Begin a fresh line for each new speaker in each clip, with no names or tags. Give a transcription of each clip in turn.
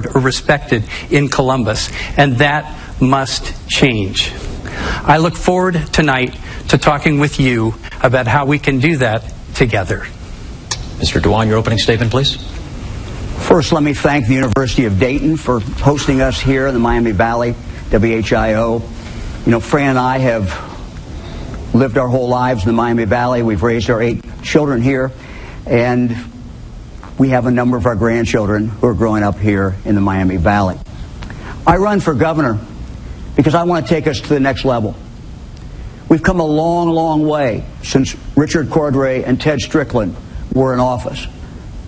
or respected in Columbus, and that must change. I look forward tonight to talking with you about how we can do that together.
Mr. DeWine, your opening statement, please.
First, let me thank the University of Dayton for hosting us here in the Miami Valley, WHIO. You know, Fran and I have lived our whole lives in the Miami Valley. We've raised our 8 children here, and we have a number of our grandchildren who are growing up here in the Miami Valley. I run for governor because I want to take us to the next level. We've come a long, long way since Richard Cordray and Ted Strickland were in office,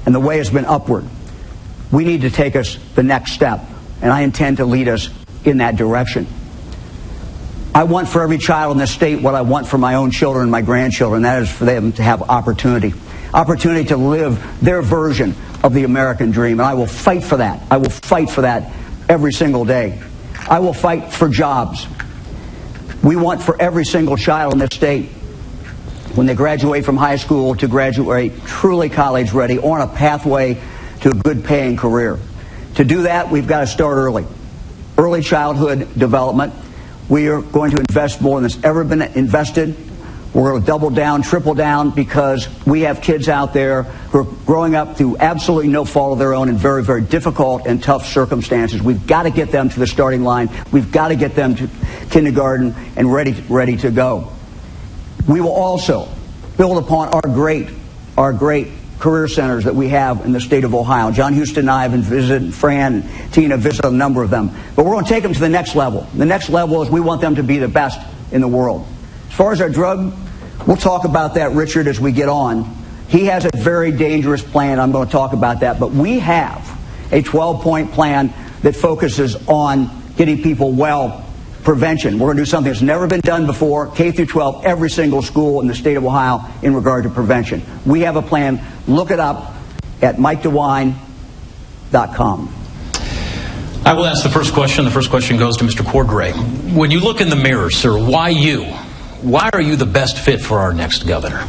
and the way has been upward. We need to take us the next step, and I intend to lead us in that direction. I want for every child in this state what I want for my own children and my grandchildren. That is for them to have opportunity to live their version of the American dream. And I will fight for that. I will fight for that every single day. I will fight for jobs. We want for every single child in this state, when they graduate from high school, to graduate truly college ready or on a pathway to a good paying career. To do that, we've got to start early. Early childhood development. We are going to invest more than has ever been invested. We're going to double down, triple down, because we have kids out there who are growing up through absolutely no fault of their own in very, very difficult and tough circumstances. We've got to get them to the starting line. We've got to get them to kindergarten and ready to go. We will also build upon our great career centers that we have in the state of Ohio. John Houston and I have visited, Fran and Tina visited a number of them. But we're going to take them to the next level. The next level is we want them to be the best in the world. As far as our drug, we'll talk about that, Richard, as we get on. He has a very dangerous plan. I'm going to talk about that. But we have a 12-point plan that focuses on getting people well. Prevention. We're going to do something that's never been done before, K through 12, every single school in the state of Ohio in regard to prevention. We have a plan. Look it up at MikeDeWine.com.
I will ask the first question. The first question goes to Mr. Cordray. When you look in the mirror, sir, why you? Why are you the best fit for our next governor?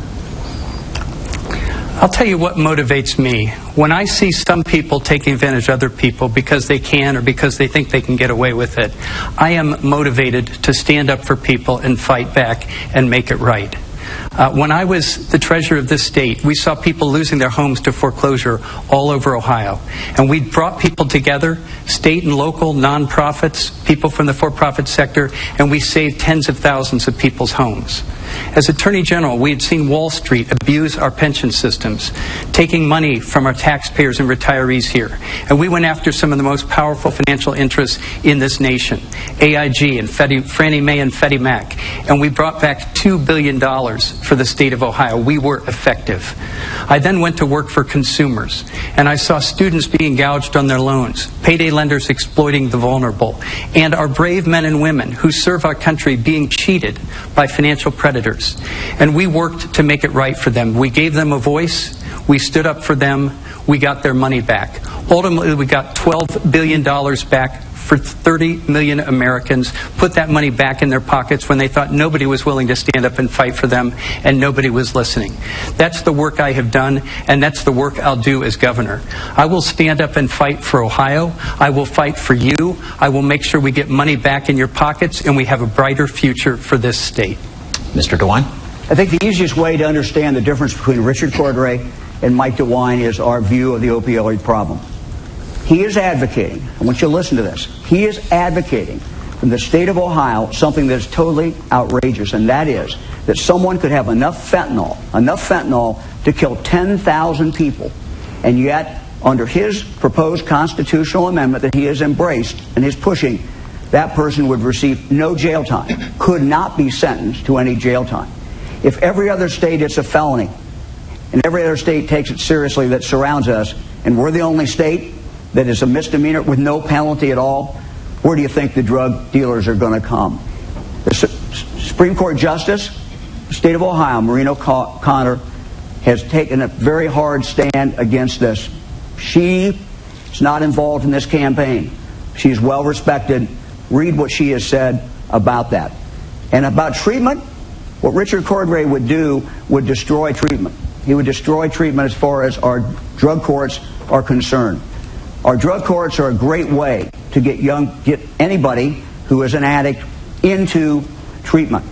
I'll tell you what motivates me. When I see some people taking advantage of other people because they can or because they think they can get away with it, I am motivated to stand up for people and fight back and make it right. When I was the treasurer of this state, we saw people losing their homes to foreclosure all over Ohio. And we brought people together, state and local, nonprofits, people from the for-profit sector, and we saved tens of thousands of people's homes. As Attorney General, we had seen Wall Street abuse our pension systems, taking money from our taxpayers and retirees here. And we went after some of the most powerful financial interests in this nation, AIG and Fannie Mae and Freddie Mac. And we brought back $2 billion for the state of Ohio. We were effective. I then went to work for consumers, and I saw students being gouged on their loans, payday lenders exploiting the vulnerable, and our brave men and women who serve our country being cheated by financial predators. And we worked to make it right for them. We gave them a voice. We stood up for them. We got their money back. Ultimately, we got $12 billion back for 30 million Americans, put that money back in their pockets when they thought nobody was willing to stand up and fight for them and nobody was listening. That's the work I have done, and that's the work I'll do as governor. I will stand up and fight for Ohio. I will fight for you. I will make sure we get money back in your pockets and we have a brighter future for this state.
Mr. DeWine?
I think the easiest way to understand the difference between Richard Cordray and Mike DeWine is our view of the opioid problem. He is advocating, I want you to listen to this, he is advocating in the state of Ohio something that is totally outrageous, and that is that someone could have enough fentanyl to kill 10,000 people, and yet under his proposed constitutional amendment that he has embraced and is pushing, that person would receive no jail time, could not be sentenced to any jail time. If every other state it's a felony, and every other state takes it seriously that surrounds us, and we're the only state that is a misdemeanor with no penalty at all, where do you think the drug dealers are going to come? The Supreme Court Justice, the state of Ohio, Marina Connor, has taken a very hard stand against this. She is not involved in this campaign. She is well respected. Read what she has said about that. And about treatment, what Richard Cordray would do would destroy treatment. He would destroy treatment as far as our drug courts are concerned. Our drug courts are a great way to get anybody who is an addict into treatment.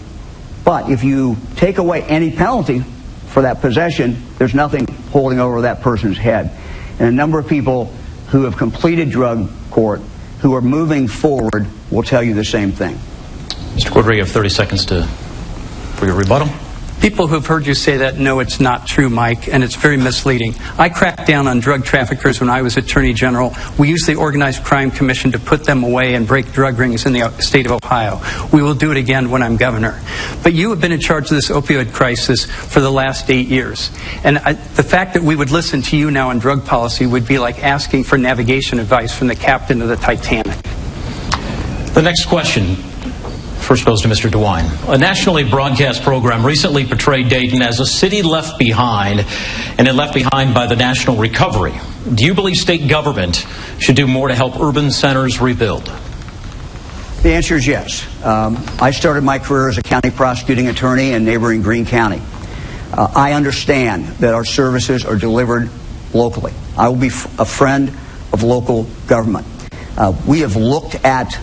But if you take away any penalty for that possession, there's nothing holding over that person's head. And a number of people who have completed drug court, who are moving forward, will tell you the same thing.
Mr. Cordray, you have 30 seconds for your rebuttal.
People who've heard you say that know it's not true, Mike, and it's very misleading. I cracked down on drug traffickers when I was Attorney General. We used the Organized Crime Commission to put them away and break drug rings in the state of Ohio. We will do it again when I'm governor. But you have been in charge of this opioid crisis for the last 8 years. And the fact that we would listen to you now on drug policy would be like asking for navigation advice from the captain of the Titanic.
The next question first goes to Mr. DeWine. A nationally broadcast program recently portrayed Dayton as a city left behind, and it left behind by the national recovery. Do you believe state government should do more to help urban centers rebuild?
The answer is yes. I started my career as a county prosecuting attorney in neighboring Greene County. I understand that our services are delivered locally. I will be a friend of local government. We have looked at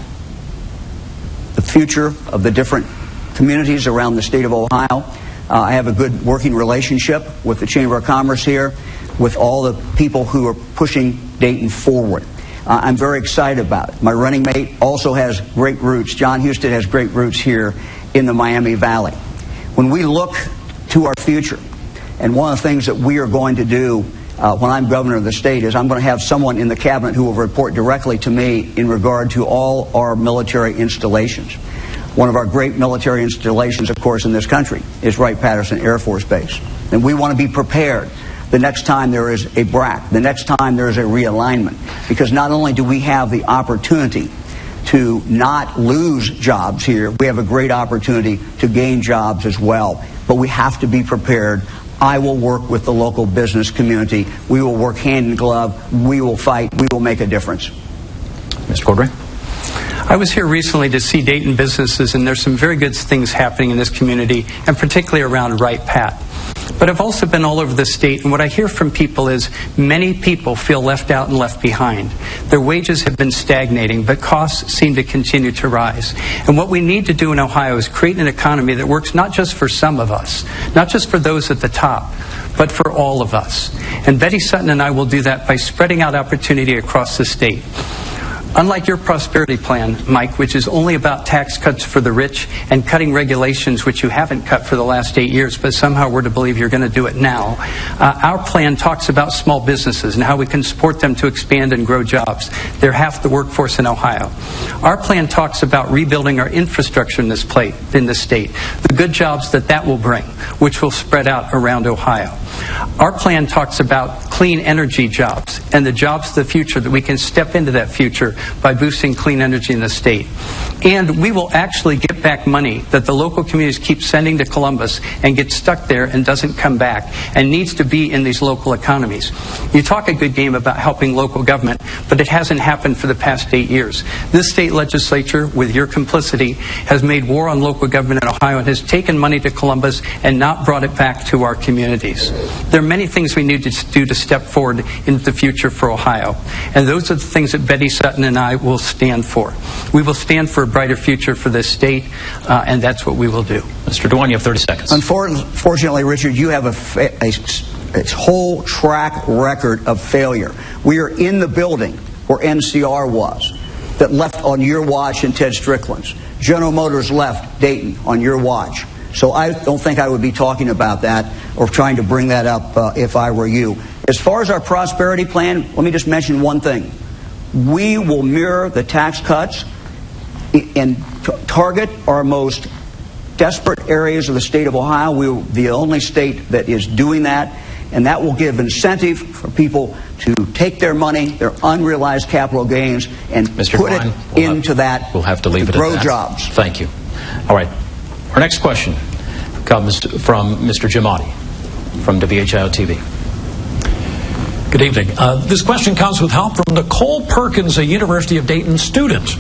the future of the different communities around the state of Ohio. I have a good working relationship with the Chamber of Commerce here, with all the people who are pushing Dayton forward. I'm very excited about it. My running mate also has great roots. John Husted has great roots here in the Miami Valley. When we look to our future, and one of the things that we are going to do when I'm governor of the state is I'm going to have someone in the cabinet who will report directly to me in regard to all our military installations. One of our great military installations, of course, in this country is Wright-Patterson Air Force Base. And we want to be prepared the next time there is a BRAC, the next time there is a realignment. Because not only do we have the opportunity to not lose jobs here, we have a great opportunity to gain jobs as well. But we have to be prepared. I will work with the local business community. We will work hand in glove. We will fight. We will make a difference.
Mr. Cordray?
I was here recently to see Dayton businesses, and there's some very good things happening in this community, and particularly around Wright-Pat. But I've also been all over the state, and what I hear from people is many people feel left out and left behind. Their wages have been stagnating, but costs seem to continue to rise. And what we need to do in Ohio is create an economy that works not just for some of us, not just for those at the top, but for all of us. And Betty Sutton and I will do that by spreading out opportunity across the state. Unlike your prosperity plan, Mike, which is only about tax cuts for the rich and cutting regulations which you haven't cut for the last 8 years, but somehow we're to believe you're going to do it now, our plan talks about small businesses and how we can support them to expand and grow jobs. They're half the workforce in Ohio. Our plan talks about rebuilding our infrastructure in this state, the good jobs that will bring, which will spread out around Ohio. Our plan talks about clean energy jobs and the jobs of the future, that we can step into that future by boosting clean energy in the state. And we will actually get back money that the local communities keep sending to Columbus and gets stuck there and doesn't come back and needs to be in these local economies. You talk a good game about helping local government, but it hasn't happened for the past 8 years. This state legislature, with your complicity, has made war on local government in Ohio and has taken money to Columbus and not brought it back to our communities. There are many things we need to do to step forward into the future for Ohio. And those are the things that Betty Sutton and I will stand for. We will stand for a brighter future for this state, and that's what we will do.
Mr. DeWine, you have 30 seconds.
Unfortunately, Richard, you have a whole track record of failure. We are in the building where NCR was, that left on your watch and Ted Strickland's. General Motors left Dayton on your watch. So I don't think I would be talking about that or trying to bring that up if I were you. As far as our prosperity plan, let me just mention one thing. We will mirror the tax cuts and target our most desperate areas of the state of Ohio. We will be the only state that is doing that, and that will give incentive for people to take their money, their unrealized capital gains, and
Mr.
put
Klein,
it into that
we'll have to leave it
grow
at that.
jobs.
Thank you. All right. Our next question comes from Mr. Giamatti from WHIO TV.
Good evening. This question comes with help from Nicole Perkins, a University of Dayton student.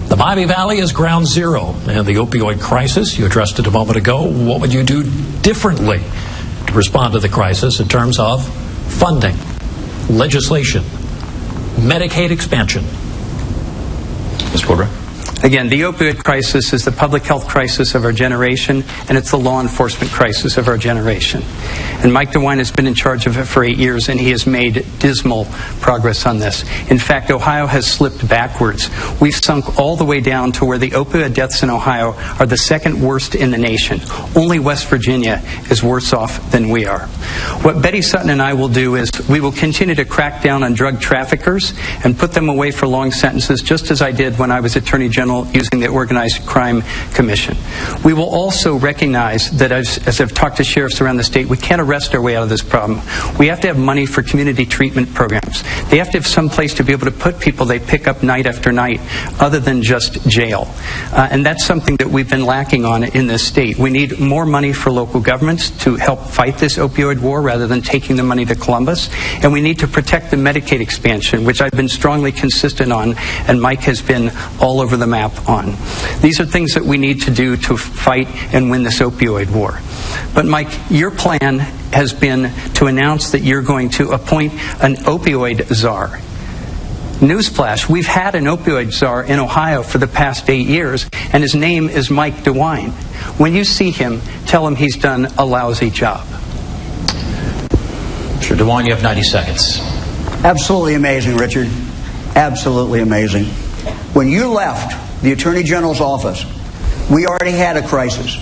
The Miami Valley is ground zero, and the opioid crisis, you addressed it a moment ago. What would you do differently to respond to the crisis in terms of funding, legislation, Medicaid expansion?
Mr. Cordray?
Again, the opioid crisis is the public health crisis of our generation, and it's the law enforcement crisis of our generation. And Mike DeWine has been in charge of it for 8 years, and he has made dismal progress on this. In fact, Ohio has slipped backwards. We've sunk all the way down to where the opioid deaths in Ohio are the second worst in the nation. Only West Virginia is worse off than we are. What Betty Sutton and I will do is we will continue to crack down on drug traffickers and put them away for long sentences, just as I did when I was Attorney General using the Organized Crime Commission. We will also recognize that as I've talked to sheriffs around the state, we can't arrest our way out of this problem. We have to have money for community treatment programs. They have to have some place to be able to put people they pick up night after night other than just jail. And that's something that we've been lacking on in this state. We need more money for local governments to help fight this opioid war rather than taking the money to Columbus. And we need to protect the Medicaid expansion, which I've been strongly consistent on, and Mike has been all over the map on. These are things that we need to do to fight and win this opioid war. But Mike, your plan has been to announce that you're going to appoint an opioid czar. Newsflash, we've had an opioid czar in Ohio for the past 8 years, and his name is Mike DeWine. When you see him, tell him he's done a lousy job.
Mr. DeWine, you have 90 seconds.
Absolutely amazing, Richard. Absolutely amazing. When you left the Attorney General's office, we already had a crisis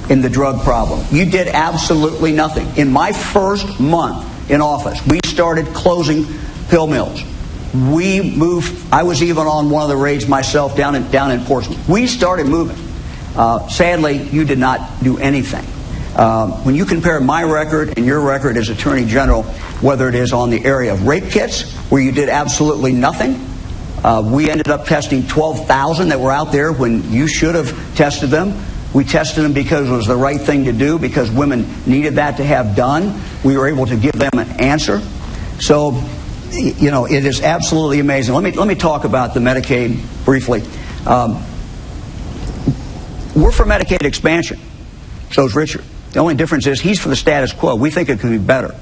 in the drug problem. You did absolutely nothing. In my first month in office, we started closing pill mills. We moved. I was even on one of the raids myself down in Portsmouth. We started moving. Sadly, you did not do anything. When you compare my record and your record as Attorney General, whether it is on the area of rape kits, where you did absolutely nothing, we ended up testing 12,000 that were out there when you should have tested them. We tested them because it was the right thing to do, because women needed that to have done. We were able to give them an answer. So, you know, it is absolutely amazing. Let me talk about the Medicaid briefly. We're for Medicaid expansion. So is Richard. The only difference is he's for the status quo. We think it could be better.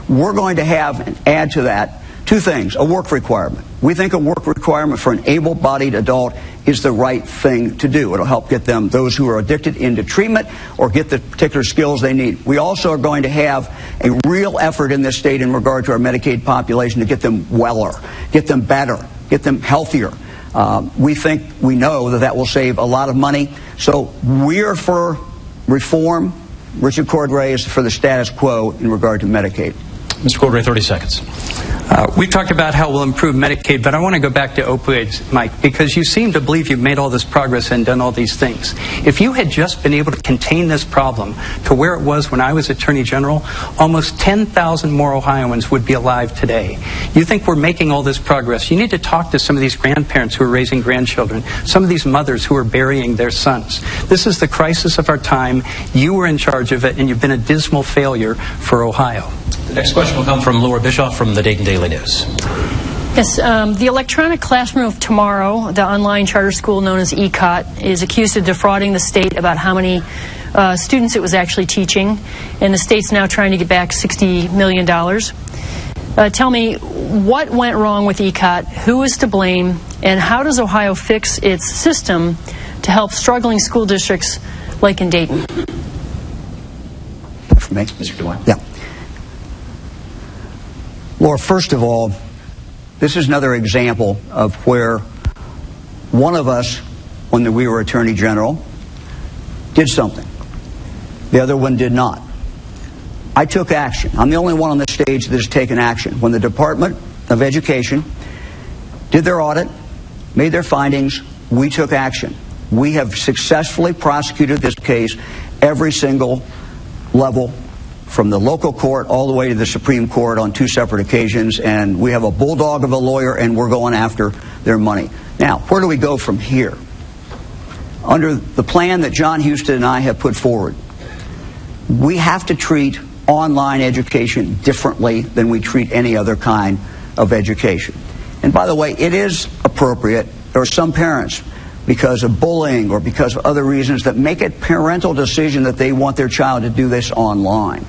We're going to have and add to that two things: a work requirement. We think a work requirement for an able-bodied adult is the right thing to do. It'll help get them, those who are addicted, into treatment or get the particular skills they need. We also are going to have a real effort in this state in regard to our Medicaid population to get them weller, get them better, get them healthier. We know that will save a lot of money. So we're for reform. Richard Cordray is for the status quo in regard to Medicaid.
Mr. Cordray, 30 seconds.
We've talked about how we'll improve Medicaid, but I want to go back to opioids, Mike, because you seem to believe you've made all this progress and done all these things. If you had just been able to contain this problem to where it was when I was Attorney General, almost 10,000 more Ohioans would be alive today. You think we're making all this progress? You need to talk to some of these grandparents who are raising grandchildren, some of these mothers who are burying their sons. This is the crisis of our time. You were in charge of it, and you've been a dismal failure for Ohio.
The next question will come from Laura Bischoff from the Dayton Daily News.
Yes, the electronic classroom of tomorrow, the online charter school known as ECOT, is accused of defrauding the state about how many students it was actually teaching, and the state's now trying to get back $60 million. Tell me, what went wrong with ECOT, who is to blame, and how does Ohio fix its system to help struggling school districts like in Dayton?
For me?
Mr. DeWine.
Yeah. Laura, first of all, this is another example of where one of us, when we were Attorney General, did something. The other one did not. I took action. I'm the only one on the stage that has taken action. When the Department of Education did their audit, made their findings, we took action. We have successfully prosecuted this case every single level, from the local court all the way to the Supreme Court on 2 separate occasions, and we have a bulldog of a lawyer, and we're going after their money. Now, where do we go from here? Under the plan that John Husted and I have put forward, we have to treat online education differently than we treat any other kind of education. And by the way, it is appropriate. There are some parents, because of bullying or because of other reasons, that make a parental decision that they want their child to do this online.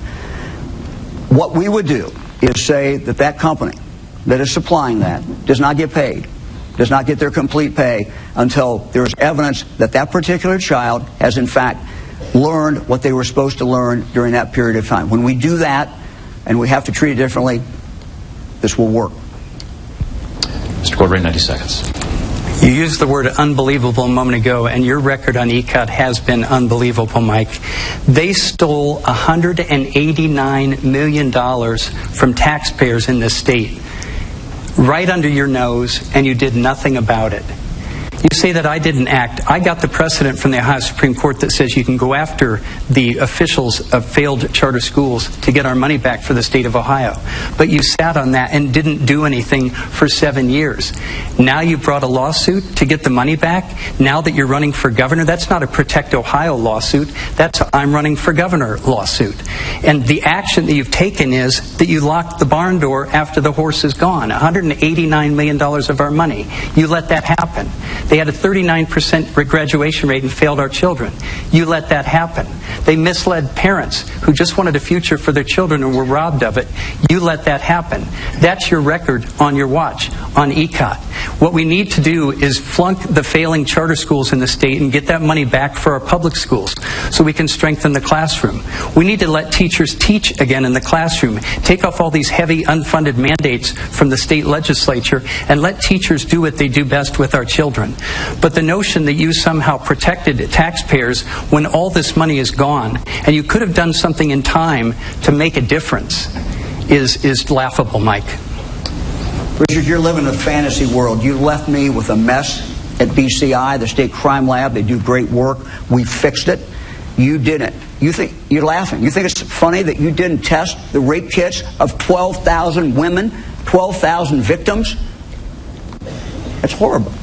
What we would do is say that company that is supplying that does not get paid, does not get their complete pay until there is evidence that that particular child has in fact learned what they were supposed to learn during that period of time. When we do that, and we have to treat it differently, this will work.
Mr. Cordray, 90 seconds.
You used the word unbelievable a moment ago, and your record on ECOT has been unbelievable, Mike. They stole $189 million from taxpayers in this state, right under your nose, and you did nothing about it. You say that I didn't act. I got the precedent from the Ohio Supreme Court that says you can go after the officials of failed charter schools to get our money back for the state of Ohio. But you sat on that and didn't do anything for 7 years. Now you brought a lawsuit to get the money back. Now that you're running for governor, that's not a Protect Ohio lawsuit. That's a I'm running for governor lawsuit. And the action that you've taken is that you locked the barn door after the horse is gone. $189 million of our money. You let that happen. They had a 39% graduation rate and failed our children. You let that happen. They misled parents who just wanted a future for their children and were robbed of it. You let that happen. That's your record on your watch, on ECOT. What we need to do is flunk the failing charter schools in the state and get that money back for our public schools so we can strengthen the classroom. We need to let teachers teach again in the classroom. Take off all these heavy unfunded mandates from the state legislature and let teachers do what they do best with our children. But the notion that you somehow protected taxpayers when all this money is gone and you could have done something in time to make a difference is laughable, Mike.
Richard, you're living in a fantasy world. You left me with a mess at BCI, the State Crime Lab. They do great work. We fixed it. You didn't. You're laughing. You think it's funny that you didn't test the rape kits of 12,000 women, 12,000 victims? That's horrible.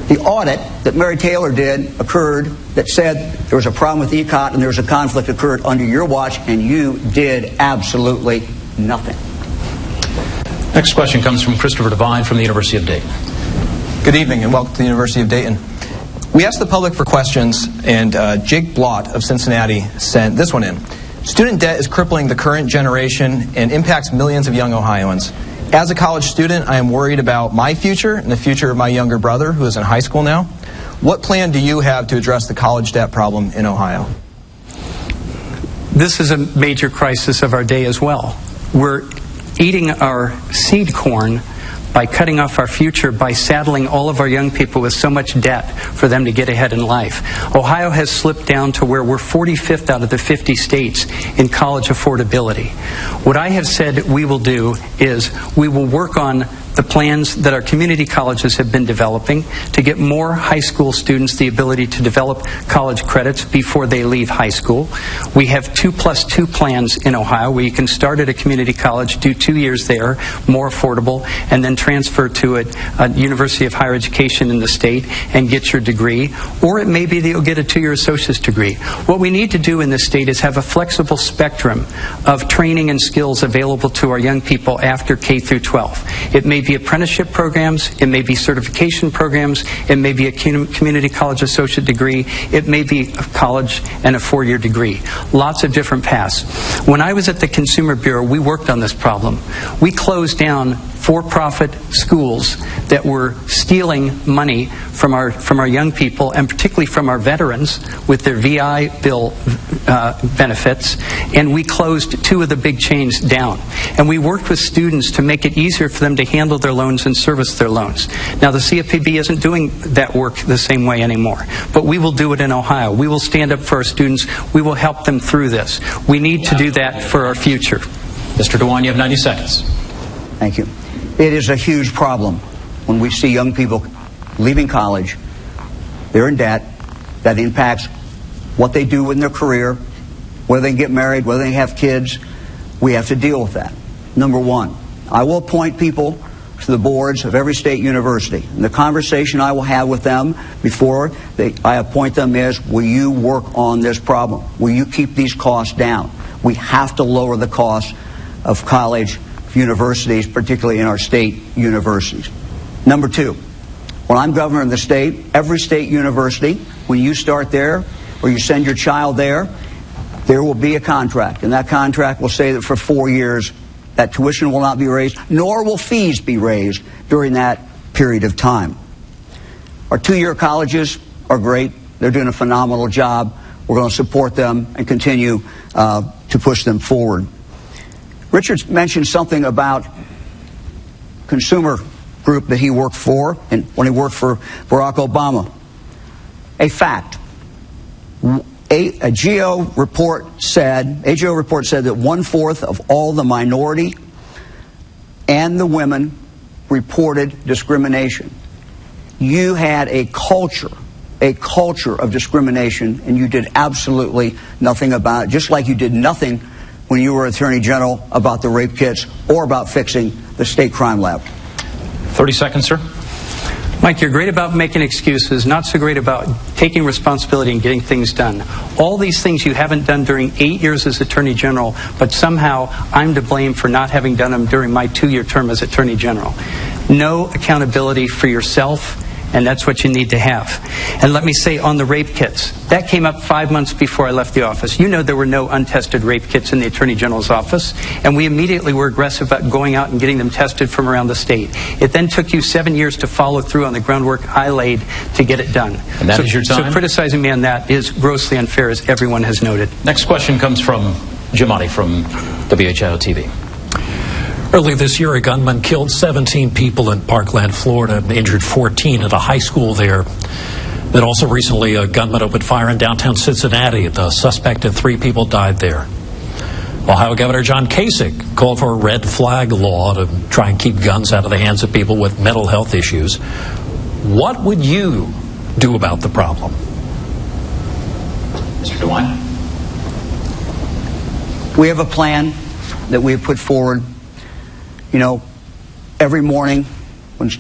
The audit that Mary Taylor did occurred that said there was a problem with ECOT and there was a conflict occurred under your watch, and you did absolutely nothing.
Next question comes from Christopher Devine from the University of Dayton.
Good evening and welcome to the University of Dayton. We asked the public for questions, and Jake Blott of Cincinnati sent this one in. Student debt is crippling the current generation and impacts millions of young Ohioans. As a college student, I am worried about my future and the future of my younger brother, who is in high school now. What plan do you have to address the college debt problem in Ohio?
This is a major crisis of our day as well. We're eating our seed corn by cutting off our future, by saddling all of our young people with so much debt for them to get ahead in life. Ohio has slipped down to where we're 45th out of the 50 states in college affordability. What I have said we will do is we will work on the plans that our community colleges have been developing to get more high school students the ability to develop college credits before they leave high school. We have 2+2 plans in Ohio where you can start at a community college, do 2 years there, more affordable, and then transfer to a University of Higher Education in the state and get your degree. Or it may be that you'll get a 2-year associate's degree. What we need to do in this state is have a flexible spectrum of training and skills available to our young people after K through 12. It may be apprenticeship programs, it may be certification programs, it may be a community college associate degree, it may be a college and a 4-year degree. Lots of different paths. When I was at the Consumer Bureau, we worked on this problem. We closed down for-profit schools that were stealing money from our young people, and particularly from our veterans with their VI bill benefits, and we closed 2 of the big chains down. And we worked with students to make it easier for them to handle their loans and service their loans. Now, the CFPB isn't doing that work the same way anymore, but we will do it in Ohio. We will stand up for our students. We will help them through this. We need to do that for our future.
Mr. DeWine, you have 90 seconds.
Thank you. It is a huge problem when we see young people leaving college. They're in debt. That impacts what they do in their career, whether they get married, whether they have kids. We have to deal with that. Number one, I will appoint people to the boards of every state university. And the conversation I will have with them before I appoint them is, will you work on this problem? Will you keep these costs down? We have to lower the cost of college universities, particularly in our state universities. Number two, when I'm governor of the state, every state university, when you start there or you send your child there, there will be a contract. And that contract will say that for 4 years, That tuition will not be raised, nor will fees be raised during that period of time. Our two-year colleges are great. They're doing a phenomenal job. We're going to support them and continue to push them forward. Richard mentioned something about consumer group that he worked for and when he worked for Barack Obama. A fact. A AGO report said that 1/4 of all the minority and the women reported discrimination. You had a culture of discrimination, and you did absolutely nothing about it, just like you did nothing when you were Attorney General about the rape kits or about fixing the state crime lab.
30 seconds, sir.
Mike, you're great about making excuses, not so great about taking responsibility and getting things done. All these things you haven't done during 8 years as Attorney General, but somehow I'm to blame for not having done them during my 2-year term as Attorney General. No accountability for yourself, and that's what you need to have. And let me say on the rape kits, that came up 5 months before I left the office. You know there were no untested rape kits in the Attorney General's office, and we immediately were aggressive about going out and getting them tested from around the state. It then took you 7 years to follow through on the groundwork I laid to get it done.
And that is your time?
So criticizing me on that is grossly unfair, as everyone has noted.
Next question comes from Giamatti from WHIO TV.
Early this year, a gunman killed 17 people in Parkland, Florida, and injured 14 at a high school there. Then also recently, a gunman opened fire in downtown Cincinnati. The suspect and 3 people died there. Ohio Governor John Kasich called for a red flag law to try and keep guns out of the hands of people with mental health issues. What would you do about the problem?
Mr. DeWine.
We have a plan that we have put forward. You know, every morning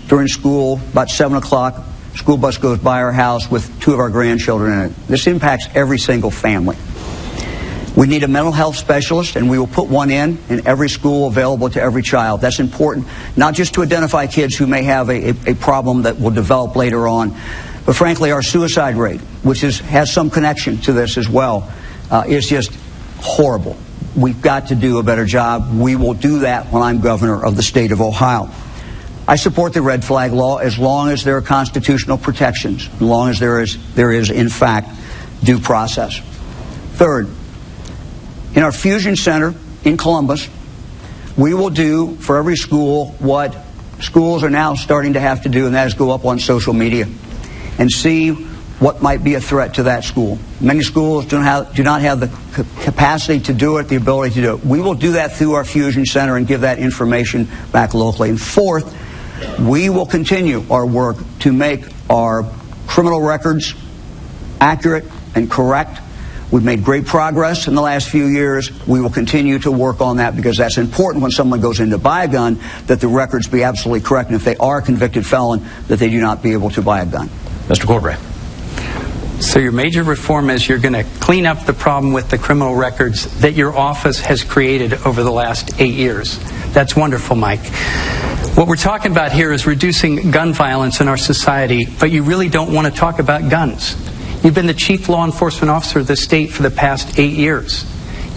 during school, about 7 o'clock, school bus goes by our house with 2 of our grandchildren in it. This impacts every single family. We need a mental health specialist, and we will put one in every school available to every child. That's important, not just to identify kids who may have a problem that will develop later on, but frankly, our suicide rate, which has some connection to this as well, is just horrible. We've got to do a better job. We will do that when I'm governor of the state of Ohio. I support the red flag law as long as there are constitutional protections, as long as there is in fact due process. Third, in our Fusion Center in Columbus, we will do for every school what schools are now starting to have to do, and that is go up on social media and see what might be a threat to that school. Many schools do not have the capacity to do it, the ability to do it. We will do that through our Fusion Center and give that information back locally. And fourth, we will continue our work to make our criminal records accurate and correct. We've made great progress in the last few years. We will continue to work on that because that's important when someone goes in to buy a gun, that the records be absolutely correct. And if they are a convicted felon, that they do not be able to buy a gun.
Mr. Cordray.
So your major reform is you're going to clean up the problem with the criminal records that your office has created over the last 8 years. That's wonderful, Mike. What we're talking about here is reducing gun violence in our society, but you really don't want to talk about guns. You've been the chief law enforcement officer of the state for the past 8 years.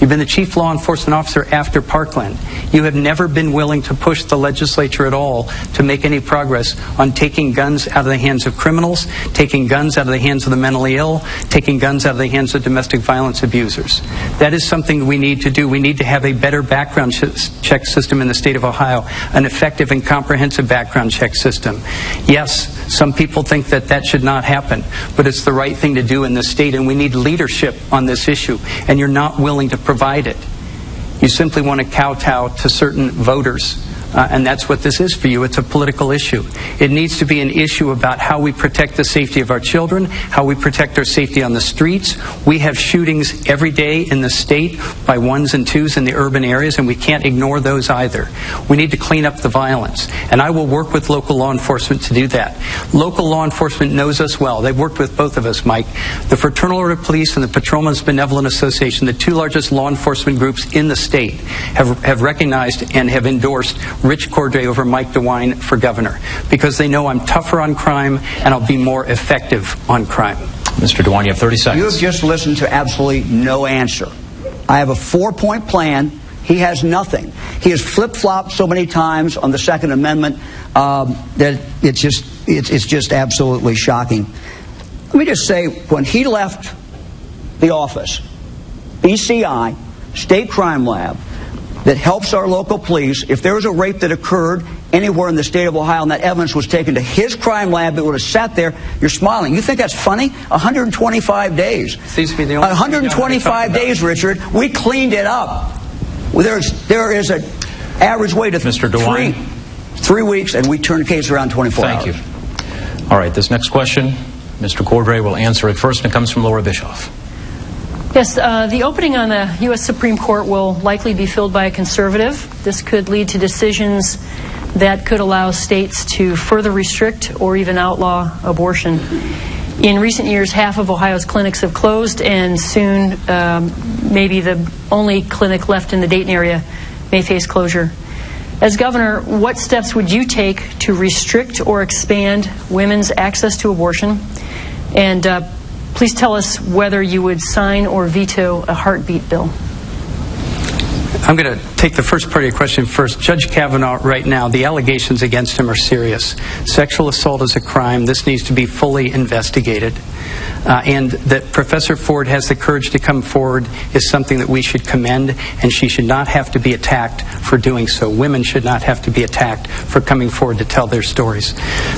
You've been the chief law enforcement officer after Parkland. You have never been willing to push the legislature at all to make any progress on taking guns out of the hands of criminals, taking guns out of the hands of the mentally ill, taking guns out of the hands of domestic violence abusers. That is something we need to do. We need to have a better background check system in the state of Ohio, an effective and comprehensive background check system. Yes, some people think that that should not happen, but it's the right thing to do in this state, and we need leadership on this issue, and you're not willing to provide it. You simply want to kowtow to certain voters, and that's what this is for you. It's a political issue. It needs to be an issue about how we protect the safety of our children, how we protect our safety on the streets. We have shootings every day in the state by 1s and 2s in the urban areas, and we can't ignore those either. We need to clean up the violence, and I will work with local law enforcement to do that. Local law enforcement knows us well. They've worked with both of us, Mike. The Fraternal Order of Police and the Patrolmen's Benevolent Association, the 2 largest law enforcement groups in the state, have recognized and have endorsed Rich Cordray over Mike DeWine for governor, because they know I'm tougher on crime and I'll be more effective on crime.
Mr. DeWine, you have 30 seconds.
You have just listened to absolutely no answer. I have a 4-point plan He has nothing. He has flip-flopped so many times on the Second Amendment that it's just absolutely shocking. Let me just say, when he left the office, BCI, State Crime Lab, that helps our local police, if there was a rape that occurred anywhere in the state of Ohio and that evidence was taken to his crime lab, it would have sat there. You're smiling. You think that's funny? 125 days.
Seems to be the only
125 days, Richard. We cleaned it up. There is an average wait of
Mr. DeWine?
3 weeks, and we turn the case around 24 hours.
Thank you. All right, this next question, Mr. Cordray will answer it first, and it comes from Laura Bischoff.
Yes, the opening on the U.S. Supreme Court will likely be filled by a conservative. This could lead to decisions that could allow states to further restrict or even outlaw abortion. In recent years, half of Ohio's clinics have closed, and soon maybe the only clinic left in the Dayton area may face closure. As governor, what steps would you take to restrict or expand women's access to abortion? And please tell us whether you would sign or veto a heartbeat bill.
I'm going to take the first part of your question first. Judge Kavanaugh, right now, the allegations against him are serious. Sexual assault is a crime. This needs to be fully investigated. And that Professor Ford has the courage to come forward is something that we should commend, and she should not have to be attacked for doing so. Women should not have to be attacked for coming forward to tell their stories.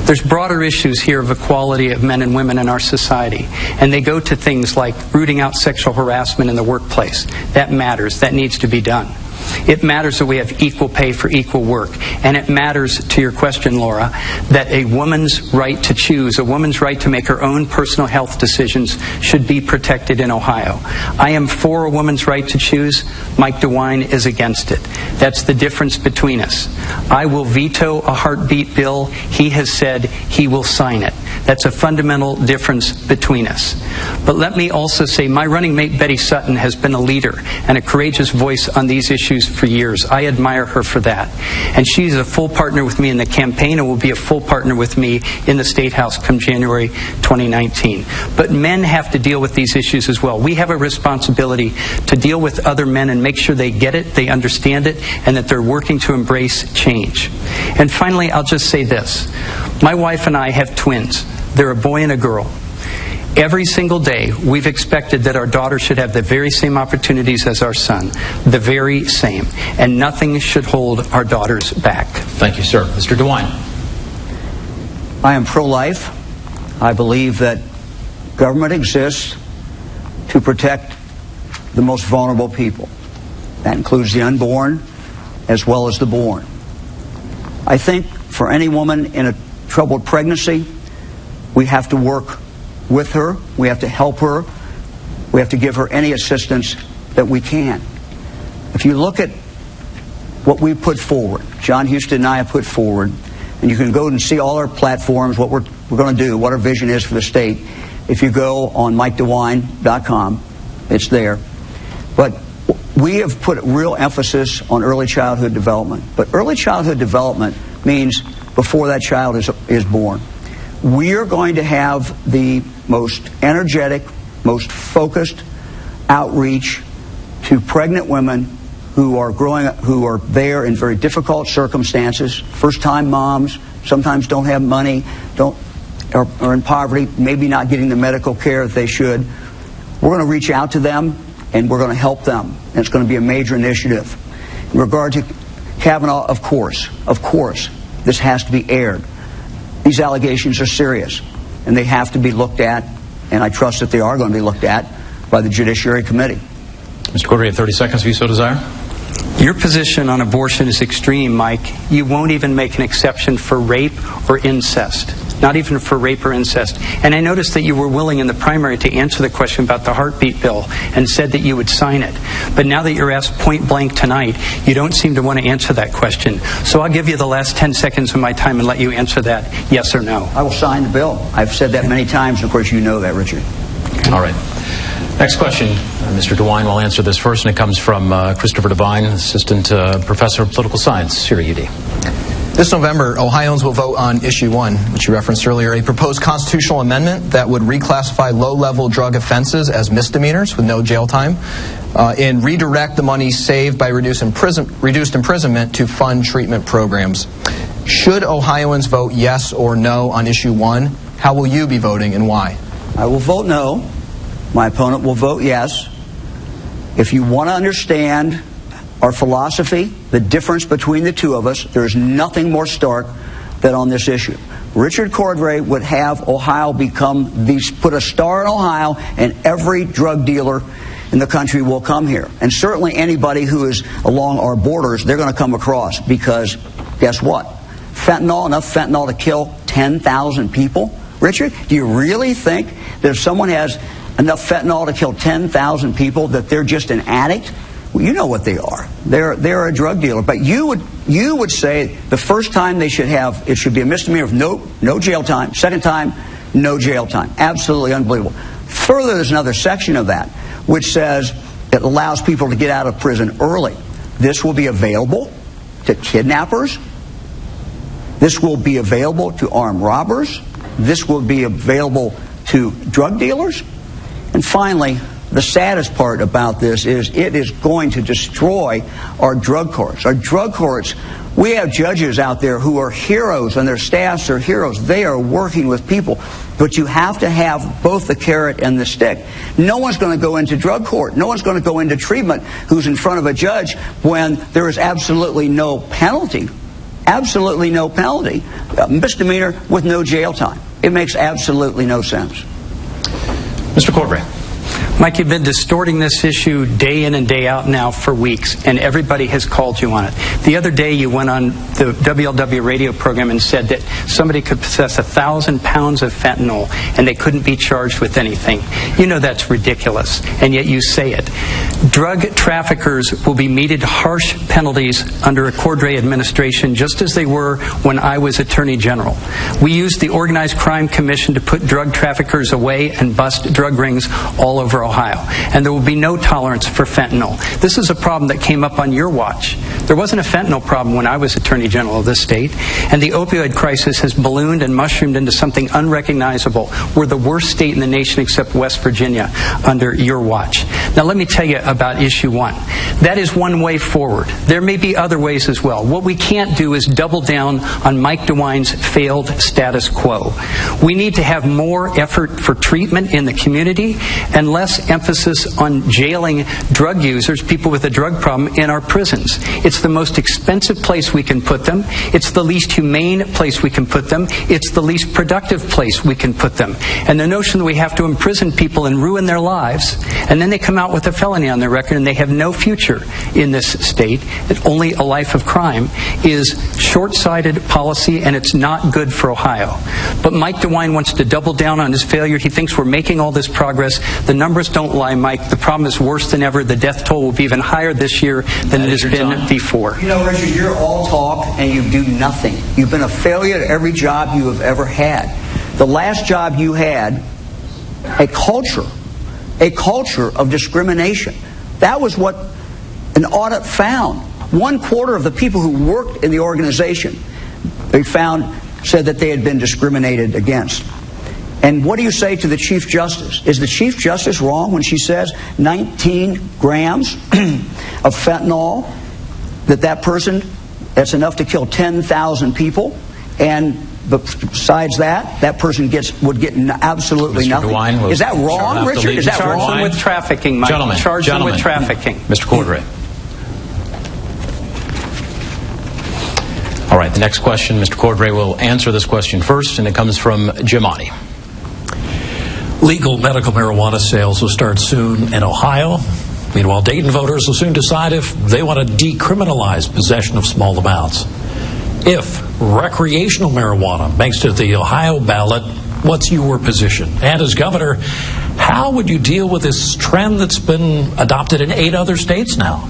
There's broader issues here of equality of men and women in our society, and they go to things like rooting out sexual harassment in the workplace. That matters. That needs to be done. It matters that we have equal pay for equal work. And it matters, to your question, Laura, that a woman's right to choose, a woman's right to make her own personal health decisions should be protected in Ohio. I am for a woman's right to choose. Mike DeWine is against it. That's the difference between us. I will veto a heartbeat bill. He has said he will sign it. That's a fundamental difference between us. But let me also say, my running mate Betty Sutton has been a leader and a courageous voice on these issues for years. I admire her for that. And she's a full partner with me in the campaign and will be a full partner with me in the State House come January 2019. But men have to deal with these issues as well. We have a responsibility to deal with other men and make sure they get it, they understand it, and that they're working to embrace change. And finally, I'll just say this. My wife and I have twins. They're a boy and a girl. Every single day, we've expected that our daughter should have the very same opportunities as our son, the very same. And nothing should hold our daughters back.
Thank you, sir. Mr. DeWine.
I am pro-life. I believe that government exists to protect the most vulnerable people. That includes the unborn as well as the born. I think for any woman in a troubled pregnancy, we have to work with her, we have to help her, we have to give her any assistance that we can. If you look at what we put forward, John Huston and I have put forward, and you can go and see all our platforms, what we're going to do, what our vision is for the state. If you go on MikeDeWine.com, it's there. But we have put real emphasis on early childhood development. But early childhood development means before that child is born. We are going to have the most energetic, most focused outreach to pregnant women who are there in very difficult circumstances, first-time moms, sometimes don't have money, are in poverty, maybe not getting the medical care that they should. We're going to reach out to them, and we're going to help them. And it's going to be a major initiative. In regard to Kavanaugh, of course, this has to be aired. These allegations are serious, and they have to be looked at, and I trust that they are going to be looked at by the Judiciary Committee.
Mr. Cordray, 30 seconds if you so desire.
Your position on abortion is extreme, Mike. You won't even make an exception for rape or incest. Not even for rape or incest. And I noticed that you were willing in the primary to answer the question about the heartbeat bill and said that you would sign it. But now that you're asked point blank tonight, you don't seem to want to answer that question. So I'll give you the last 10 seconds of my time and let you answer that yes or no.
I will sign the bill. I've said that many times, and of course you know that, Richard.
All right. Next question. Mr. DeWine will answer this first, and it comes from Christopher Devine, Assistant Professor of Political Science here at UD.
This November, Ohioans will vote on Issue 1, which you referenced earlier, a proposed constitutional amendment that would reclassify low-level drug offenses as misdemeanors with no jail time. and redirect the money saved by reduced imprisonment to fund treatment programs. Should Ohioans vote yes or no on issue 1? How will you be voting and why?
I will vote no. My opponent will vote yes. If you want to understand our philosophy, the difference between the two of us, there is nothing more stark than on this issue. Richard Cordray would have Ohio put a star in Ohio, and every drug dealer in the country will come here. And certainly anybody who is along our borders, they're going to come across, because guess what? Enough fentanyl to kill 10,000 people? Richard, do you really think that if someone has enough fentanyl to kill 10,000 people that they're just an addict? Well, you know what they are. They're a drug dealer. But you would say the first time it should be a misdemeanor of no jail time. Second time, no jail time. Absolutely unbelievable. Further, there's another section of that which says it allows people to get out of prison early. This will be available to kidnappers. This will be available to armed robbers. This will be available to drug dealers. And finally, the saddest part about this is it is going to destroy our drug courts. Our drug courts, we have judges out there who are heroes, and their staffs are heroes. They are working with people. But you have to have both the carrot and the stick. No one's going to go into drug court. No one's going to go into treatment who's in front of a judge when there is absolutely no penalty. Absolutely no penalty. Misdemeanor with no jail time. It makes absolutely no sense.
Mr. Cordray.
Mike, you've been distorting this issue day in and day out now for weeks, and everybody has called you on it. The other day you went on the WLW radio program and said that somebody could possess 1,000 pounds of fentanyl and they couldn't be charged with anything. You know that's ridiculous, and yet you say it. Drug traffickers will be meted harsh penalties under a Cordray administration, just as they were when I was Attorney General. We used the Organized Crime Commission to put drug traffickers away and bust drug rings all over Ohio. And there will be no tolerance for fentanyl. This is a problem that came up on your watch. There wasn't a fentanyl problem when I was Attorney General of this state. And the opioid crisis has ballooned and mushroomed into something unrecognizable. We're the worst state in the nation except West Virginia under your watch. Now let me tell you about issue 1. That is one way forward. There may be other ways as well. What we can't do is double down on Mike DeWine's failed status quo. We need to have more effort for treatment in the community and less emphasis on jailing drug users, people with a drug problem, in our prisons. It's the most expensive place we can put them. It's the least humane place we can put them. It's the least productive place we can put them. And the notion that we have to imprison people and ruin their lives, and then they come out with a felony on their record and they have no future in this state, only a life of crime, is short-sighted policy, and it's not good for Ohio. But Mike DeWine wants to double down on his failure. He thinks we're making all this progress. The numbers don't lie, Mike. The problem is worse than ever. The death toll will be even higher this year than it has been before.
You know, Richard, you're all talk and you do nothing. You've been a failure at every job you have ever had. The last job you had, a culture of discrimination. That was what an audit found. 1/4 of the people who worked in the organization, they found, said that they had been discriminated against. And what do you say to the Chief Justice? Is the Chief Justice wrong when she says 19 grams of fentanyl, that person, that's enough to kill 10,000 people, and besides that person would get absolutely
Mr.
nothing?
DeWine,
is that wrong, Richard? Is that
Charge
wrong?
them with trafficking, Mike. Charge them with trafficking.
Mr. Cordray. All right, the next question, Mr. Cordray will answer this question first, and it comes from Jimani.
Legal medical marijuana sales will start soon in Ohio. Meanwhile, Dayton voters will soon decide if they want to decriminalize possession of small amounts. If recreational marijuana makes it to the Ohio ballot, what's your position? And as governor, how would you deal with this trend that's been adopted in 8 other states now?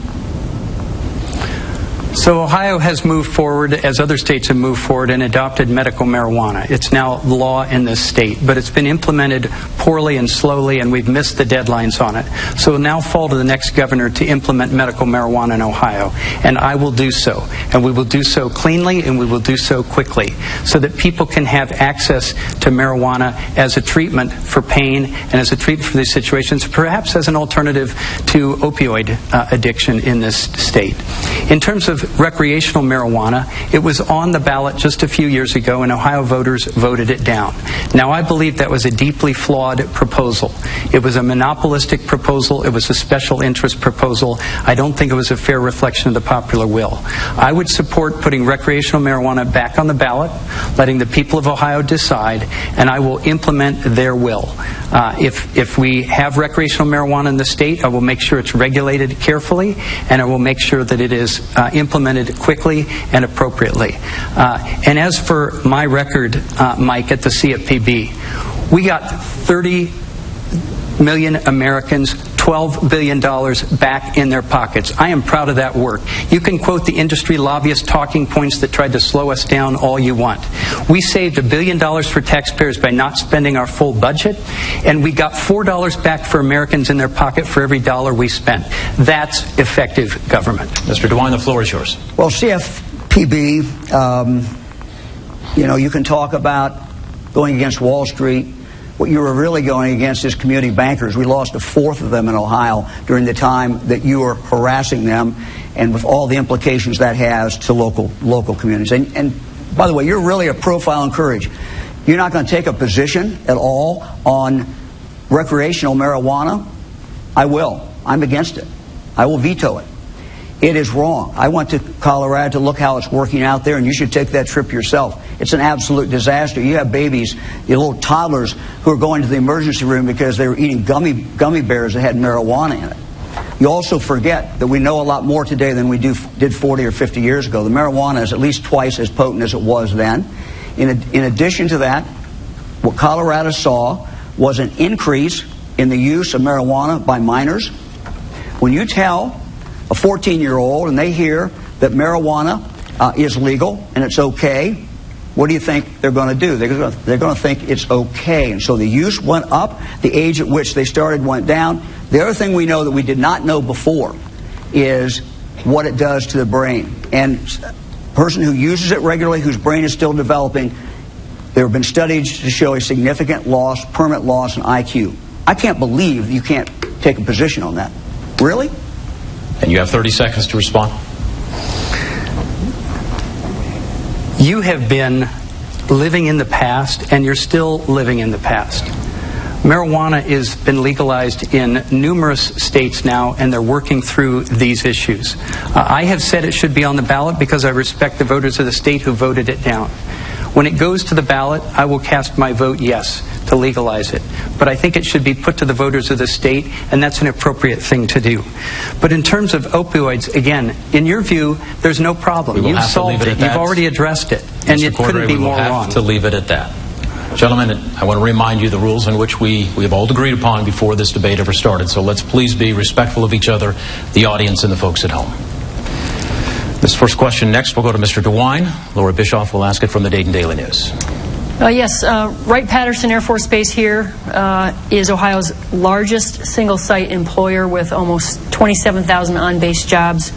So Ohio has moved forward, as other states have moved forward, and adopted medical marijuana. It's now law in this state, but it's been implemented poorly and slowly, and we've missed the deadlines on it. So it'll now fall to the next governor to implement medical marijuana in Ohio, and I will do so. And we will do so cleanly, and we will do so quickly, so that people can have access to marijuana as a treatment for pain and as a treatment for these situations, perhaps as an alternative to opioid addiction in this state. In terms of recreational marijuana, it was on the ballot just a few years ago, and Ohio voters voted it down. Now, I believe that was a deeply flawed proposal. It was a monopolistic proposal. It was a special interest proposal. I don't think it was a fair reflection of the popular will. I would support putting recreational marijuana back on the ballot, letting the people of Ohio decide, and I will implement their will. If we have recreational marijuana in the state, I will make sure it's regulated carefully, and I will make sure that it is implemented quickly and appropriately. And as for my record, Mike, at the CFPB, we got 30 million Americans $12 billion back in their pockets. I am proud of that work. You can quote the industry lobbyist talking points that tried to slow us down all you want. We saved $1 billion for taxpayers by not spending our full budget, and we got $4 back for Americans in their pocket for every dollar we spent. That's effective government.
Mr. DeWine, the floor is yours.
Well, CFPB, you can talk about going against Wall Street. What you were really going against is community bankers. We lost a fourth of them in Ohio during the time that you were harassing them, and with all the implications that has to local communities. And by the way, you're really a profile in courage. You're not going to take a position at all on recreational marijuana. I will. I'm against it. I will veto it. It is wrong. I went to Colorado to look how it's working out there, and you should take that trip yourself. It's an absolute disaster. You have babies, your little toddlers, who are going to the emergency room because they were eating gummy bears that had marijuana in it. You also forget that we know a lot more today than we did 40 or 50 years ago. The marijuana is at least twice as potent as it was then. In addition to that, what Colorado saw was an increase in the use of marijuana by minors. When you tell a 14-year-old and they hear that marijuana is legal and it's okay, what do you think they're going to do? They're going to think it's okay. And so the use went up, the age at which they started went down. The other thing we know that we did not know before is what it does to the brain. And a person who uses it regularly, whose brain is still developing, there have been studies to show a significant loss, permanent loss in IQ. I can't believe you can't take a position on that. Really?
And you have 30 seconds to respond.
You have been living in the past, and you're still living in the past. Marijuana has been legalized in numerous states now, and they're working through these issues. I have said it should be on the ballot because I respect the voters of the state who voted it down. When it goes to the ballot, I will cast my vote yes to legalize it. But I think it should be put to the voters of the state, and that's an appropriate thing to do. But in terms of opioids, again, in your view, there's no problem. You've solved it. You've already addressed it. And it couldn't be more wrong.
We will have to leave it at that. Gentlemen, I want to remind you the rules in which we have all agreed upon before this debate ever started. So let's please be respectful of each other, the audience, and the folks at home. This first question next will go to Mr. DeWine. Laura Bischoff will ask it from the Dayton Daily News.
Yes, Wright-Patterson Air Force Base here is Ohio's largest single-site employer with almost 27,000 on-base jobs.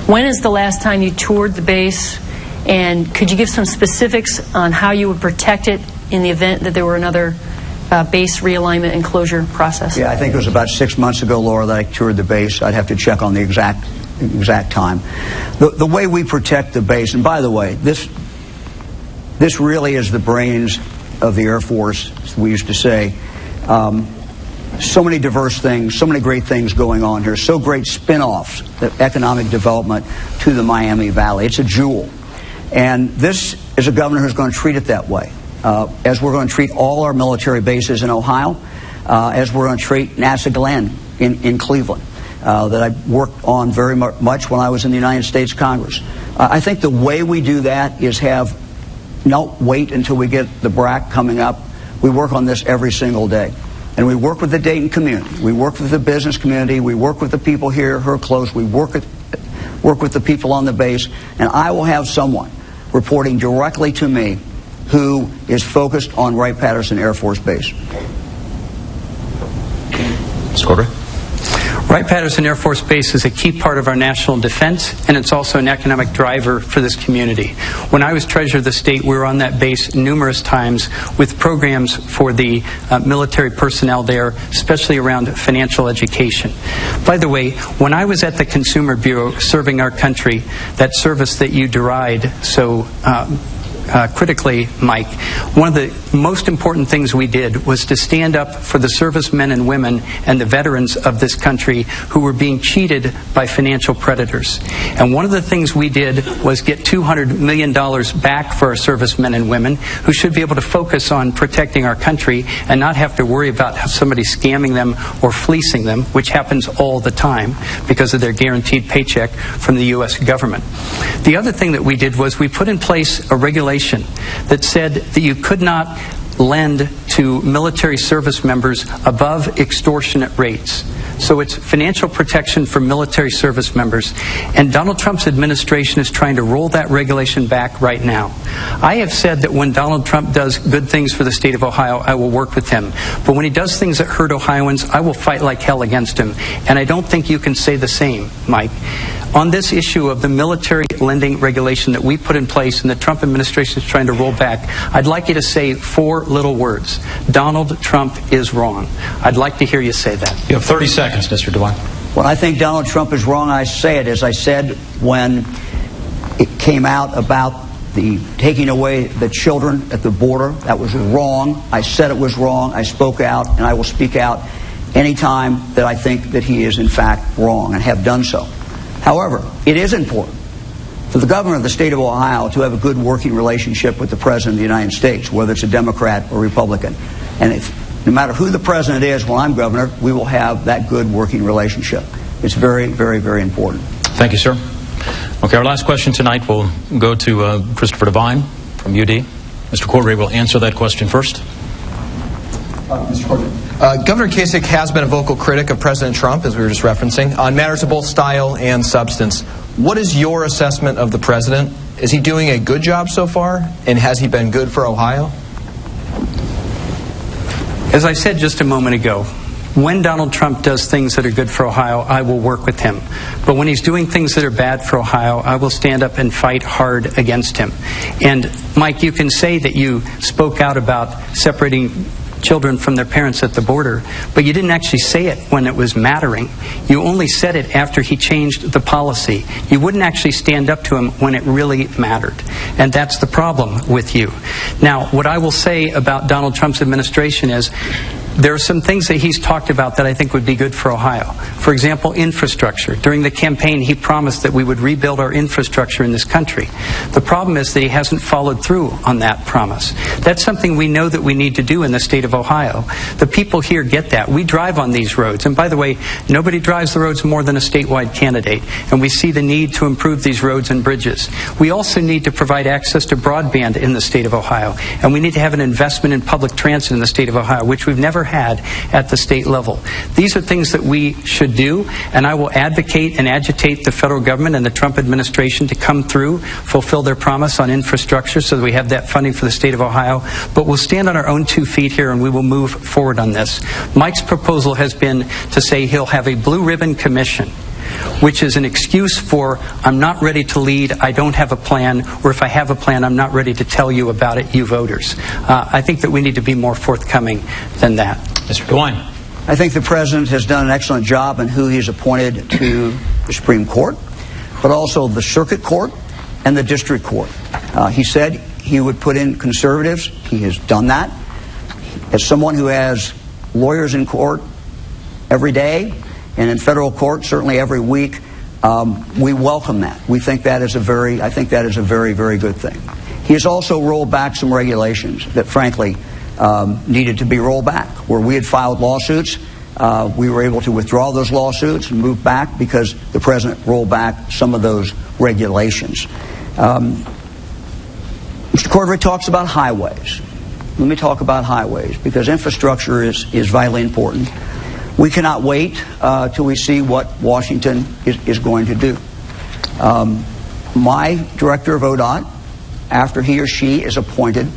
When is the last time you toured the base, and could you give some specifics on how you would protect it in the event that there were another base realignment and closure process?
Yeah, I think it was about 6 months ago, Laura, that I toured the base. I'd have to check on the exact time. The way we protect the base, and by the way, this really is the brains of the Air Force, as we used to say. So many diverse things, so many great things going on here, so great spin-offs, the economic development to the Miami Valley. It's a jewel. And this is a governor who's going to treat it that way, as we're going to treat all our military bases in Ohio, as we're going to treat NASA Glenn in Cleveland, that I worked on very much when I was in the United States Congress. I think the way we do that is not wait until we get the BRAC coming up. We work on this every single day. And we work with the Dayton community. We work with the business community. We work with the people here who are close. We work work with the people on the base, and I will have someone reporting directly to me who is focused on Wright-Patterson Air Force Base.
Mr. Cordray?
Wright-Patterson Air Force Base is a key part of our national defense, and it's also an economic driver for this community. When I was treasurer of the state, we were on that base numerous times with programs for the military personnel there, especially around financial education. By the way, when I was at the Consumer Bureau serving our country, that service that you deride so critically, Mike, one of the most important things we did was to stand up for the servicemen and women and the veterans of this country who were being cheated by financial predators. And one of the things we did was get $200 million back for our servicemen and women who should be able to focus on protecting our country and not have to worry about somebody scamming them or fleecing them, which happens all the time because of their guaranteed paycheck from the U.S. government. The other thing that we did was we put in place a regulation that said that you could not lend to military service members above extortionate rates. So it's financial protection for military service members. And Donald Trump's administration is trying to roll that regulation back right now. I have said that when Donald Trump does good things for the state of Ohio, I will work with him. But when he does things that hurt Ohioans, I will fight like hell against him. And I don't think you can say the same, Mike. On this issue of the military lending regulation that we put in place and the Trump administration is trying to roll back, I'd like you to say 4 little words. Donald Trump is wrong. I'd like to hear you say that.
You have 30 seconds, Mr. DeWine.
When I think Donald Trump is wrong, I say it. As I said when it came out about the taking away the children at the border, that was wrong. I said it was wrong. I spoke out, and I will speak out anytime that I think that he is in fact wrong, and have done so. However, it is important for the governor of the state of Ohio to have a good working relationship with the President of the United States, whether it's a Democrat or Republican. And no matter who the President is when I'm governor, we will have that good working relationship. It's very, very, very important.
Thank you, sir. Okay, our last question tonight will go to Christopher Devine from UD. Mr. Cordray will answer that question first.
Mr. Cordray. Governor Kasich has been a vocal critic of President Trump, as we were just referencing, on matters of both style and substance. What is your assessment of the president? Is he doing a good job so far? And has he been good for Ohio?
As I said just a moment ago, when Donald Trump does things that are good for Ohio, I will work with him. But when he's doing things that are bad for Ohio, I will stand up and fight hard against him. And, Mike, you can say that you spoke out about separating children from their parents at the border, but you didn't actually say it when it was mattering. You only said it after he changed the policy. You wouldn't actually stand up to him when it really mattered. And that's the problem with you. Now, what I will say about Donald Trump's administration is there are some things that he's talked about that I think would be good for Ohio. For example, infrastructure. During the campaign, he promised that we would rebuild our infrastructure in this country. The problem is that he hasn't followed through on that promise. That's something we know that we need to do in the state of Ohio. The people here get that. We drive on these roads. And by the way, nobody drives the roads more than a statewide candidate. And we see the need to improve these roads and bridges. We also need to provide access to broadband in the state of Ohio. And we need to have an investment in public transit in the state of Ohio, which we've never had at the state level. These are things that we should do, and I will advocate and agitate the federal government and the Trump administration to come through, fulfill their promise on infrastructure so that we have that funding for the state of Ohio. But we'll stand on our own 2 feet here and we will move forward on this. Mike's proposal has been to say he'll have a blue ribbon commission, which is an excuse for I'm not ready to lead, I don't have a plan, or if I have a plan, I'm not ready to tell you about it, you voters. I think that we need to be more forthcoming than that.
Mr. DeWine.
I think the President has done an excellent job in who he's appointed to the Supreme Court, but also the Circuit Court and the District Court. He said he would put in conservatives. He has done that. As someone who has lawyers in court every day, and in federal court certainly every week, we welcome that. We think that is I think that is a very, very good thing. He has also rolled back some regulations that, frankly, needed to be rolled back. Where we had filed lawsuits, we were able to withdraw those lawsuits and move back because the President rolled back some of those regulations. Mr. Cordray talks about highways. Let me talk about highways, because infrastructure is vitally important. We cannot wait till we see what Washington is going to do. My director of ODOT, after he or she is appointed,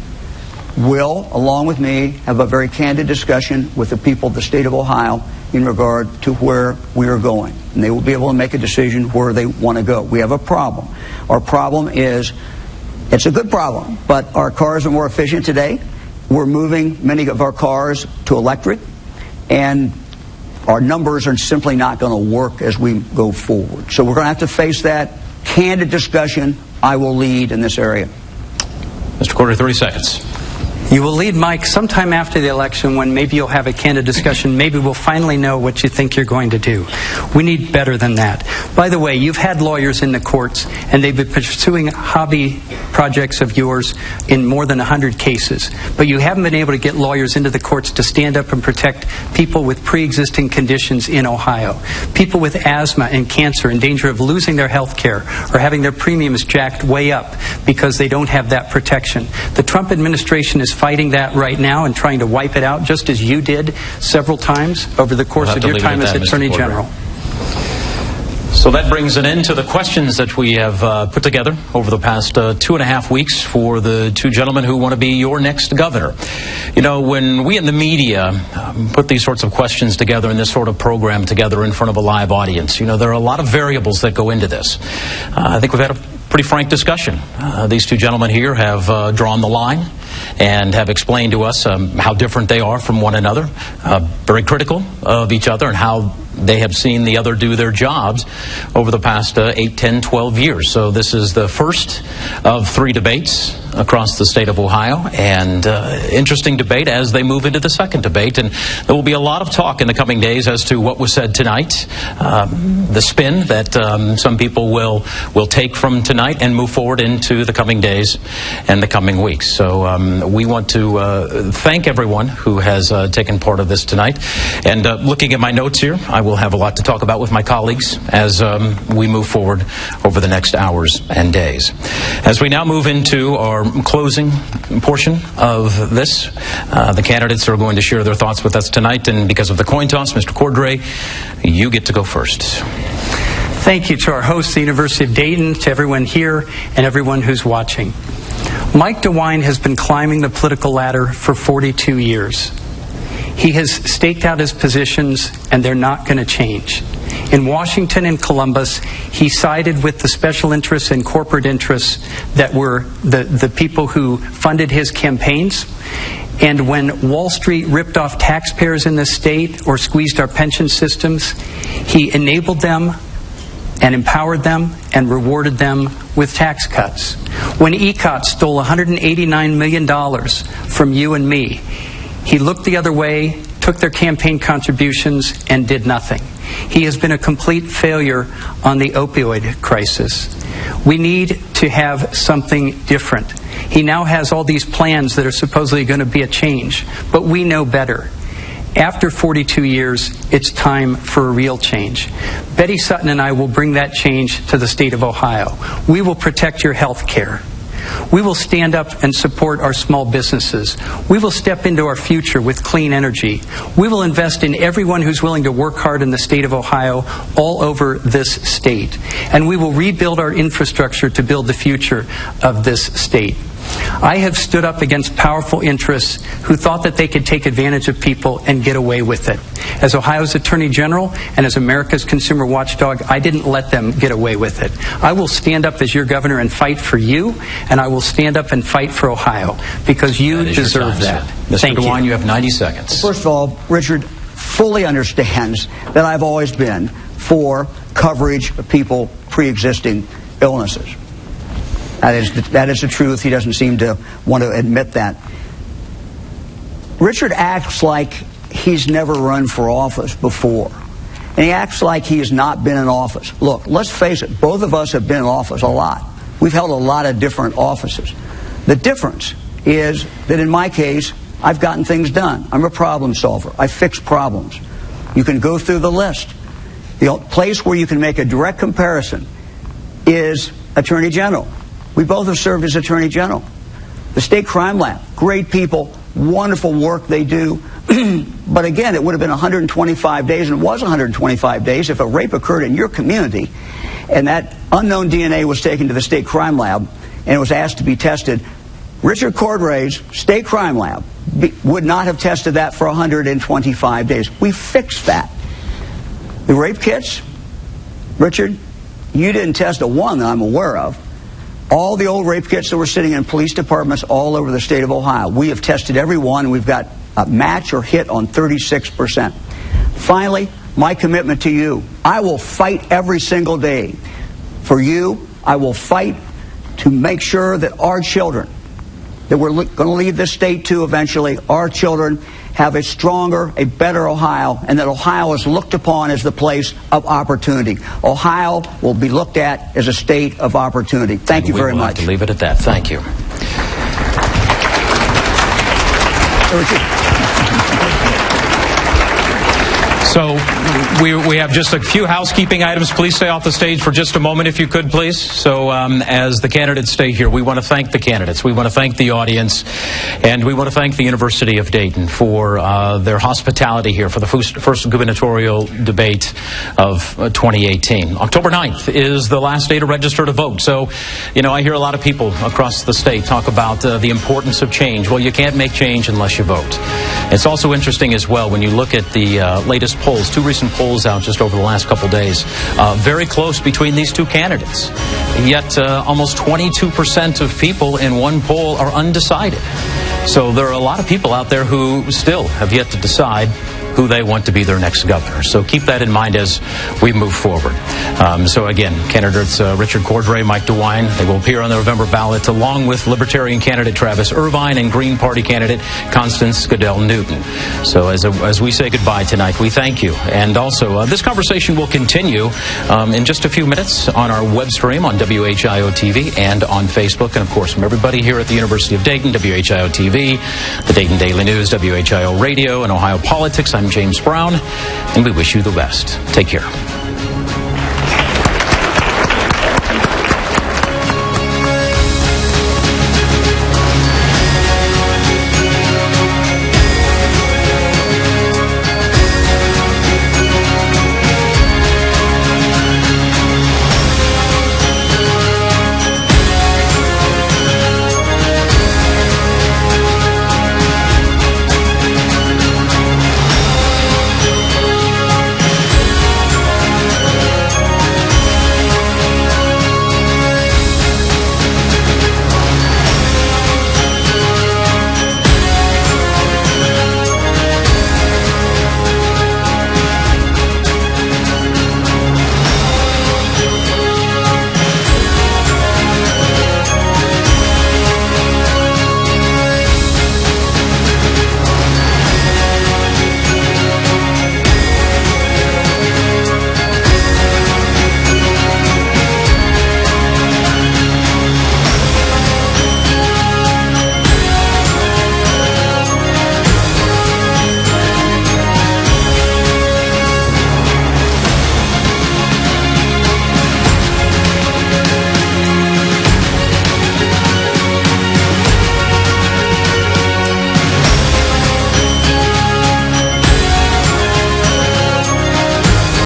will, along with me, have a very candid discussion with the people of the state of Ohio in regard to where we are going. And they will be able to make a decision where they want to go. We have a problem. Our problem is, it's a good problem, but our cars are more efficient today. We're moving many of our cars to electric, and our numbers are simply not going to work as we go forward. So we're going to have to face that. Candid discussion, I will lead in this area.
Mr. Cordray, 30 seconds.
You will lead, Mike, sometime after the election when maybe you'll have a candid discussion. Maybe we'll finally know what you think you're going to do. We need better than that. By the way, you've had lawyers in the courts, and they've been pursuing hobby projects of yours in more than 100 cases. But you haven't been able to get lawyers into the courts to stand up and protect people with pre-existing conditions in Ohio. People with asthma and cancer in danger of losing their health care or having their premiums jacked way up because they don't have that protection. The Trump administration is fighting that right now and trying to wipe it out, just as you did several times over the course of your time as Attorney General.
So that brings an end to the questions that we have put together over the past 2.5 weeks for the two gentlemen who want to be your next governor. You know, when we in the media put these sorts of questions together and this sort of program together in front of a live audience, you know, there are a lot of variables that go into this. I think we've had a pretty frank discussion. These two gentlemen here have drawn the line and have explained to us how different they are from one another, very critical of each other and how they have seen the other do their jobs over the past 8, 10, 12 years. So this is the first of 3 debates across the state of Ohio, and interesting debate as they move into the second debate. And there will be a lot of talk in the coming days as to what was said tonight, the spin that some people will take from tonight and move forward into the coming days and the coming weeks. So we want to thank everyone who has taken part of this tonight. And looking at my notes here, I will have a lot to talk about with my colleagues as we move forward over the next hours and days. As we now move into our closing portion of this, the candidates are going to share their thoughts with us tonight, and because of the coin toss, Mr. Cordray, you get to go first.
Thank you to our host, the University of Dayton, to everyone here and everyone who's watching. Mike DeWine has been climbing the political ladder for 42 years. He has staked out his positions, and they're not going to change. In Washington and Columbus, he sided with the special interests and corporate interests that were the people who funded his campaigns. And when Wall Street ripped off taxpayers in this state or squeezed our pension systems, he enabled them and empowered them and rewarded them with tax cuts. When ECOT stole $189 million from you and me, he looked the other way, took their campaign contributions, and did nothing. He has been a complete failure on the opioid crisis. We need to have something different. He now has all these plans that are supposedly going to be a change, but we know better. After 42 years, it's time for a real change. Betty Sutton and I will bring that change to the state of Ohio. We will protect your health care. We will stand up and support our small businesses. We will step into our future with clean energy. We will invest in everyone who's willing to work hard in the state of Ohio, all over this state. And we will rebuild our infrastructure to build the future of this state. I have stood up against powerful interests who thought that they could take advantage of people and get away with it. As Ohio's Attorney General and as America's consumer watchdog, I didn't let them get away with it. I will stand up as your governor and fight for you, and I will stand up and fight for Ohio, because you deserve that.
Mr. DeWine, you have 90 seconds.
First of all, Richard fully understands that I've always been for coverage of people pre-existing illnesses. That is the truth. He doesn't seem to want to admit that. Richard acts like he's never run for office before. And he acts like he has not been in office. Look, let's face it, both of us have been in office a lot. We've held a lot of different offices. The difference is that in my case, I've gotten things done. I'm a problem solver. I fix problems. You can go through the list. The place where you can make a direct comparison is Attorney General. We both have served as Attorney General. The State Crime Lab, great people, wonderful work they do. But again, it would have been 125 days, and it was 125 days if a rape occurred in your community, and that unknown DNA was taken to the state crime lab and it was asked to be tested, Richard Cordray's state crime lab would not have tested that for 125 days. We fixed that. The rape kits, Richard, you didn't test a one that I'm aware of. All the old rape kits that were sitting in police departments all over the state of Ohio, we have tested every one, and we've got a match or hit on 36%. Finally, my commitment to you, I will fight every single day for you. I will fight to make sure that our children, that we're going to leave this state to eventually, our children have a stronger, a better Ohio, and that Ohio is looked upon as the place of opportunity. Ohio will be looked at as a state of opportunity. Thank you very much.
We will have to leave it at that. Thank you. So we have just a few housekeeping items. Please stay off the stage for just a moment, if you could, please. So as the candidates stay here, we want to thank the candidates. We want to thank the audience. And we want to thank the University of Dayton for their hospitality here for the first gubernatorial debate of 2018. October 9th is the last day to register to vote. So, you know, I hear a lot of people across the state talk about the importance of change. Well, you can't make change unless you vote. It's also interesting as well when you look at the latest polls, two recent polls out just over the last couple days, very close between these two candidates. Yet almost 22% of people in one poll are undecided. So there are a lot of people out there who still have yet to decide who they want to be their next governor. So keep that in mind as we move forward. So again, candidates Richard Cordray, Mike DeWine, they will appear on the November ballot along with Libertarian candidate Travis Irvine and Green Party candidate Constance Goodell Newton. So as we say goodbye tonight, we thank you. And also, this conversation will continue in just a few minutes on our web stream on WHIO TV and on Facebook. And of course, from everybody here at the University of Dayton, WHIO TV, the Dayton Daily News, WHIO Radio, and Ohio Politics, I'm James Brown, and we wish you the best. Take care.